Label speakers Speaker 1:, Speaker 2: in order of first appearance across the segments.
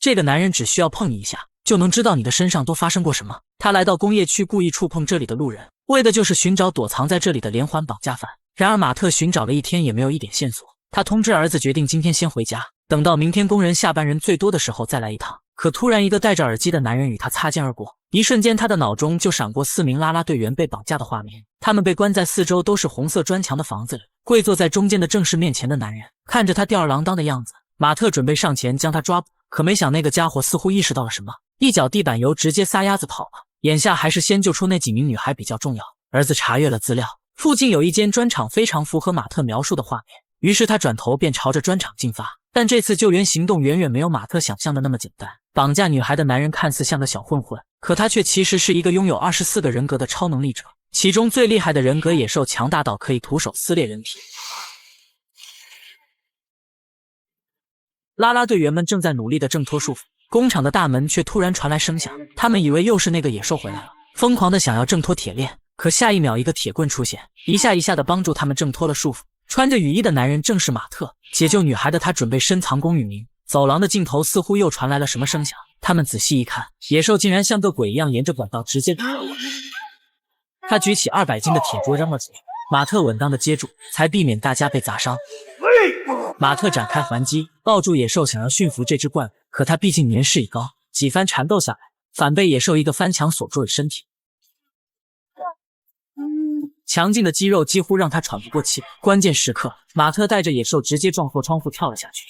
Speaker 1: 这个男人只需要碰你一下，就能知道你的身上都发生过什么。他来到工业区，故意触碰这里的路人，为的就是寻找躲藏在这里的连环绑架犯。然而马特寻找了一天也没有一点线索，他通知儿子决定今天先回家，等到明天工人下班人最多的时候再来一趟。可突然一个戴着耳机的男人与他擦肩而过，一瞬间他的脑中就闪过4名啦啦队员被绑架的画面，他们被关在四周都是红色砖墙的房子里，跪坐在中间的正是面前的男人。看着他吊儿郎当的样子，马特准备上前将他抓捕，可没想那个家伙似乎意识到了什么，一脚地板油直接撒丫子跑了。眼下还是先救出那几名女孩比较重要。儿子查阅了资料，附近有一间砖厂，非常符合马特描述的画面，于是他转头便朝着砖厂进发。但这次救援行动远远没有马特想象的那么简单。绑架女孩的男人看似像个小混混，可他却其实是一个拥有24个人格的超能力者，其中最厉害的人格野兽强大到可以徒手撕裂人体。啦啦队员们正在努力地挣脱束缚，工厂的大门却突然传来声响，他们以为又是那个野兽回来了，疯狂地想要挣脱铁链，可下一秒一个铁棍出现，一下一下地帮助他们挣脱了束缚。穿着雨衣的男人正是马特，解救女孩的他准备深藏功与名。走廊的尽头似乎又传来了什么声响，他们仔细一看，野兽竟然像个鬼一样沿着管道直接打了过来。他举起200斤的铁桌扔了出去，马特稳当的接住，才避免大家被砸伤。马特展开还击，抱住野兽想要驯服这只怪物，可他毕竟年事已高，几番缠斗下来，反被野兽一个翻墙锁住了身体。强劲的肌肉几乎让他喘不过气。关键时刻，马特带着野兽直接撞破窗户跳了下去。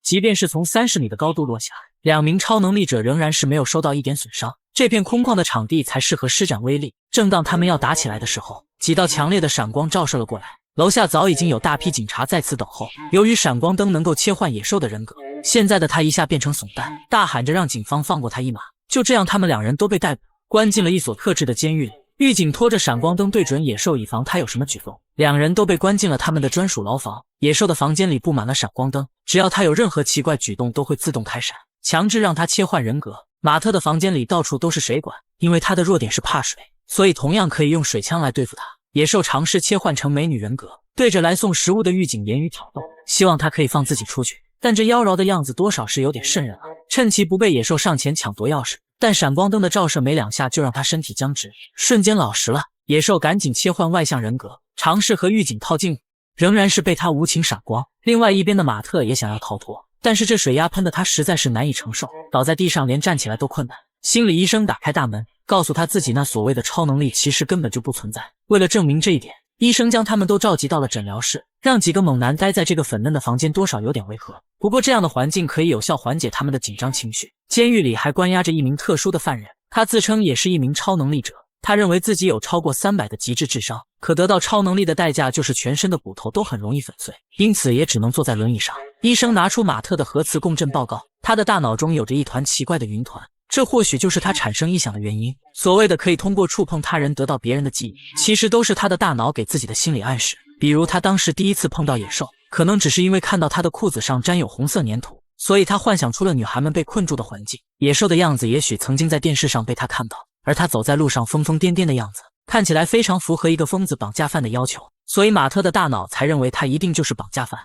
Speaker 1: 即便是从30米的高度落下，2名超能力者仍然是没有受到一点损伤。这片空旷的场地才适合施展威力。正当他们要打起来的时候，几道强烈的闪光照射了过来。楼下早已经有大批警察在此等候。由于闪光灯能够切换野兽的人格，现在的他一下变成怂蛋，大喊着让警方放过他一马。就这样，他们2人都被逮捕，关进了一所特制的监狱里。狱警拖着闪光灯对准野兽，以防他有什么举动。2人都被关进了他们的专属牢房。野兽的房间里布满了闪光灯，只要他有任何奇怪举动都会自动开闪，强制让他切换人格。马特的房间里到处都是水管，因为他的弱点是怕水，所以同样可以用水枪来对付他。野兽尝试切换成美女人格，对着来送食物的狱警言语挑逗，希望他可以放自己出去，但这妖娆的样子多少是有点瘆人啊。趁其不备，野兽上前抢夺钥匙，但闪光灯的照射没2下就让他身体僵直，瞬间老实了。野兽赶紧切换外向人格，尝试和狱警套近乎，仍然是被他无情闪光。另外一边的马特也想要逃脱，但是这水压喷的他实在是难以承受，倒在地上连站起来都困难。心理医生打开大门，告诉他自己那所谓的超能力其实根本就不存在。为了证明这一点，医生将他们都召集到了诊疗室，让几个猛男待在这个粉嫩的房间多少有点违和，不过这样的环境可以有效缓解他们的紧张情绪。监狱里还关押着一名特殊的犯人，他自称也是一名超能力者，他认为自己有超过300的极致智商，可得到超能力的代价就是全身的骨头都很容易粉碎，因此也只能坐在轮椅上。医生拿出马特的核磁共振报告，他的大脑中有着一团奇怪的云团，这或许就是他产生异响的原因。所谓的可以通过触碰他人得到别人的记忆，其实都是他的大脑给自己的心理暗示。比如他当时第一次碰到野兽，可能只是因为看到他的裤子上沾有红色粘土，所以他幻想出了女孩们被困住的环境。野兽的样子也许曾经在电视上被他看到，而他走在路上疯疯癫癫的样子，看起来非常符合一个疯子绑架犯的要求，所以马特的大脑才认为他一定就是绑架犯。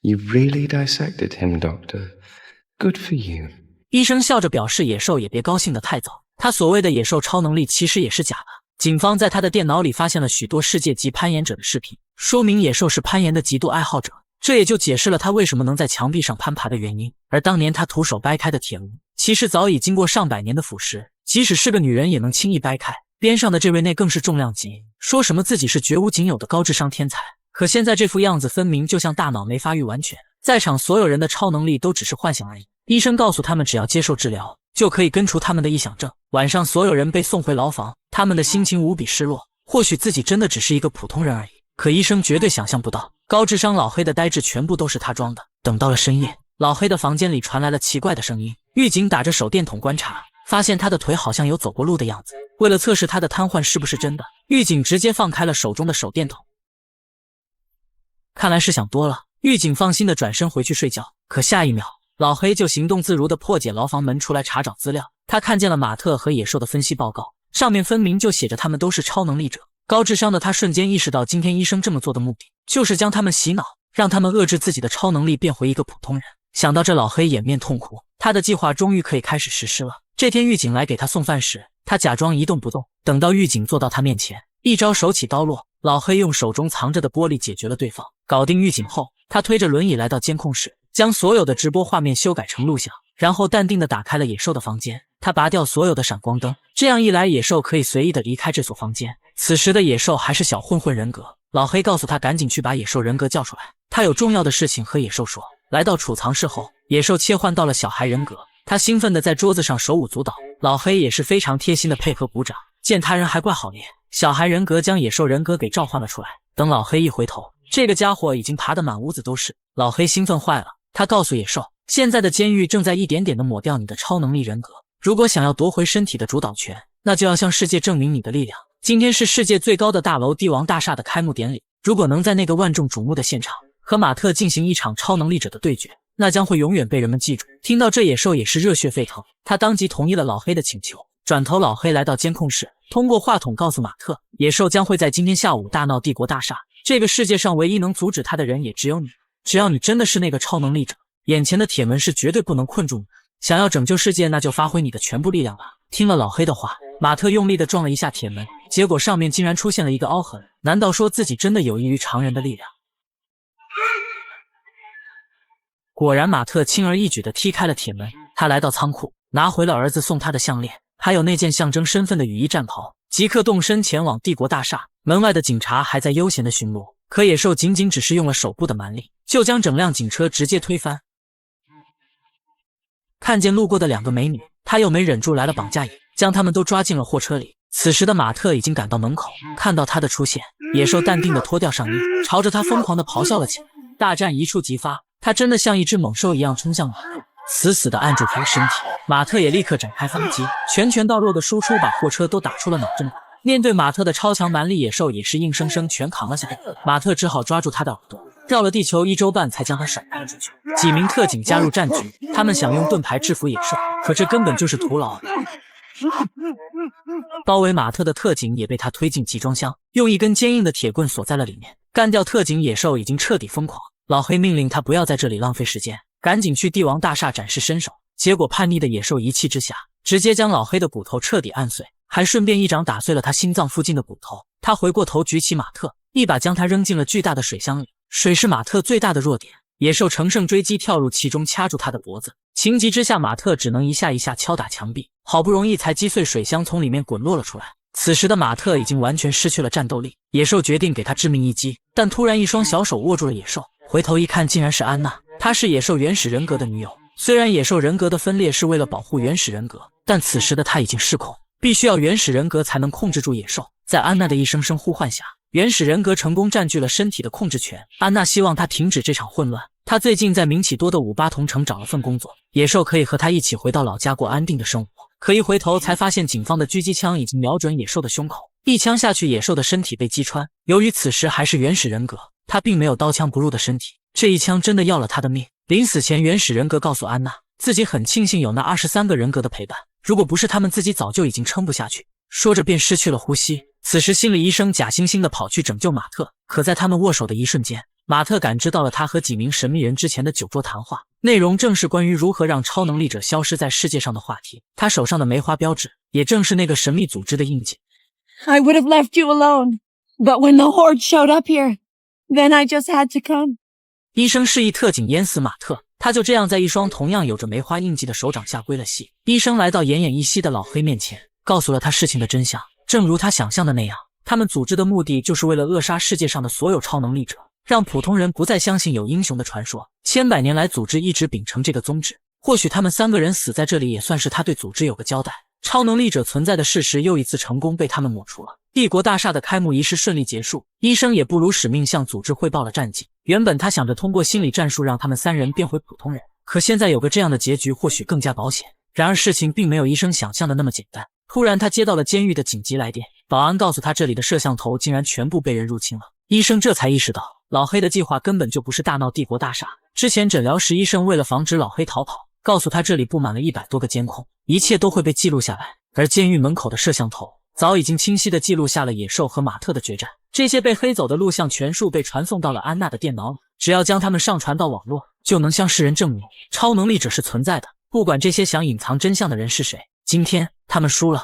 Speaker 2: You really dissected him, Doctor. Good for you.
Speaker 1: 医生笑着表示野兽也别高兴得太早，他所谓的野兽超能力其实也是假的。警方在他的电脑里发现了许多世界级攀岩者的视频，说明野兽是攀岩的极度爱好者，这也就解释了他为什么能在墙壁上攀爬的原因。而当年他徒手掰开的铁炉，其实早已经过上百年的腐蚀，即使是个女人也能轻易掰开。边上的这位那更是重量级，说什么自己是绝无仅有的高智商天才，可现在这副样子分明就像大脑没发育完全。在场所有人的超能力都只是幻想而已。医生告诉他们只要接受治疗，就可以根除他们的臆想症。晚上所有人被送回牢房，他们的心情无比失落，或许自己真的只是一个普通人而已，可医生绝对想象不到，高智商老黑的呆滞全部都是他装的。等到了深夜，老黑的房间里传来了奇怪的声音，狱警打着手电筒观察，发现他的腿好像有走过路的样子。为了测试他的瘫痪是不是真的，狱警直接放开了手中的手电筒。看来是想多了，狱警放心的转身回去睡觉。可下一秒，老黑就行动自如地破解牢房门出来查找资料。他看见了马特和野兽的分析报告，上面分明就写着他们都是超能力者。高智商的他瞬间意识到，今天医生这么做的目的就是将他们洗脑，让他们遏制自己的超能力，变回一个普通人。想到这，老黑掩面痛哭，他的计划终于可以开始实施了。这天狱警来给他送饭时，他假装一动不动，等到狱警坐到他面前，一招手起刀落，老黑用手中藏着的玻璃解决了对方。搞定狱警后，他推着轮椅来到监控室，将所有的直播画面修改成录像，然后淡定地打开了野兽的房间。他拔掉所有的闪光灯，这样一来，野兽可以随意地离开这所房间。此时的野兽还是小混混人格，老黑告诉他赶紧去把野兽人格叫出来，他有重要的事情和野兽说。来到储藏室后，野兽切换到了小孩人格，他兴奋地在桌子上手舞足蹈，老黑也是非常贴心的配合鼓掌。见他人还怪好咧，小孩人格将野兽人格给召唤了出来。等老黑一回头，这个家伙已经爬得满屋子都是。老黑兴奋坏了，他告诉野兽，现在的监狱正在一点点地抹掉你的超能力人格，如果想要夺回身体的主导权，那就要向世界证明你的力量。今天是世界最高的大楼帝王大厦的开幕典礼，如果能在那个万众瞩目的现场和马特进行一场超能力者的对决，那将会永远被人们记住。听到这，野兽也是热血沸腾，他当即同意了老黑的请求。转头，老黑来到监控室，通过话筒告诉马特，野兽将会在今天下午大闹帝国大厦，这个世界上唯一能阻止他的人也只有你。只要你真的是那个超能力者，眼前的铁门是绝对不能困住你。想要拯救世界，那就发挥你的全部力量吧。听了老黑的话，马特用力地撞了一下铁门，结果上面竟然出现了一个凹痕。难道说自己真的有异于常人的力量？果然，马特轻而易举地踢开了铁门。他来到仓库，拿回了儿子送他的项链，还有那件象征身份的雨衣战袍，即刻动身前往帝国大厦。门外的警察还在悠闲地巡逻，可野兽仅仅只是用了手部的蛮力，就将整辆警车直接推翻。看见路过的两个美女，他又没忍住来了绑架瘾，将他们都抓进了货车里。此时的马特已经赶到门口，看到他的出现，野兽淡定地脱掉上衣，朝着他疯狂地咆哮了起来。大战一触即发，他真的像一只猛兽一样冲向马特，死死地按住他的身体。马特也立刻展开反击，拳拳到肉的输出把货车都打出了脑震荡。面对马特的超强蛮力，野兽也是硬生生全扛了下来。马特只好抓住他的耳朵，绕了地球1周半才将他甩开了出去。几名特警加入战局，他们想用盾牌制服野兽，可这根本就是徒劳。包围马特的特警也被他推进集装箱，用一根坚硬的铁棍锁在了里面。干掉特警，野兽已经彻底疯狂。老黑命令他不要在这里浪费时间，赶紧去帝王大厦展示身手。结果叛逆的野兽一气之下，直接将老黑的骨头彻底按碎，还顺便一掌打碎了他心脏附近的骨头。他回过头举起马特，一把将他扔进了巨大的水箱里。水是马特最大的弱点，野兽乘胜追击，跳入其中掐住他的脖子。情急之下，马特只能一下一下敲打墙壁，好不容易才击碎水箱，从里面滚落了出来。此时的马特已经完全失去了战斗力，野兽决定给他致命一击，但突然一双小手握住了野兽，回头一看竟然是安娜，她是野兽原始人格的女友。虽然野兽人格的分裂是为了保护原始人格，但此时的他已经失控，必须要原始人格才能控制住野兽。在安娜的一声声呼唤下，原始人格成功占据了身体的控制权。安娜希望他停止这场混乱，他最近在名气多的五八同城找了份工作，野兽可以和他一起回到老家过安定的生活。可一回头才发现警方的狙击枪已经瞄准野兽的胸口，一枪下去，野兽的身体被击穿。由于此时还是原始人格，他并没有刀枪不入的身体，这一枪真的要了他的命。临死前，原始人格告诉安娜，自己很庆幸有那23个人格的陪伴，如果不是他们，自己早就已经撑不下去。说着便失去了呼吸。此时心理医生假惺惺地跑去拯救马特，可在他们握手的一瞬间，马特感知到了他和几名神秘人之前的酒桌谈话，内容正是关于如何让超能力者消失在世界上的话题。他手上的梅花标志也正是那个神秘组织的印记。
Speaker 3: I would have left you alone, but when the horde showed up here, then I just had to come.
Speaker 1: 医生示意特警淹死马特，他就这样在一双同样有着梅花印记的手掌下归了戏。医生来到奄奄一息的老黑面前，告诉了他事情的真相。正如他想象的那样，他们组织的目的就是为了扼杀世界上的所有超能力者，让普通人不再相信有英雄的传说。千百年来，组织一直秉承这个宗旨。或许他们3个人死在这里，也算是他对组织有个交代。超能力者存在的事实又一次成功被他们抹除了。帝国大厦的开幕仪式顺利结束，医生也不辱使命向组织汇报了战绩。原本他想着通过心理战术让他们3人变回普通人，可现在有个这样的结局或许更加保险。然而事情并没有医生想象的那么简单。突然他接到了监狱的紧急来电，保安告诉他这里的摄像头竟然全部被人入侵了。医生这才意识到，老黑的计划根本就不是大闹帝国大厦。之前诊疗时，医生为了防止老黑逃跑，告诉他这里布满了100多个监控，一切都会被记录下来。而监狱门口的摄像头早已经清晰地记录下了野兽和马特的决战，这些被黑走的录像全数被传送到了安娜的电脑里。只要将它们上传到网络，就能向世人证明超能力者是存在的，不管这些想隐藏真相的人是谁。今天他们输了。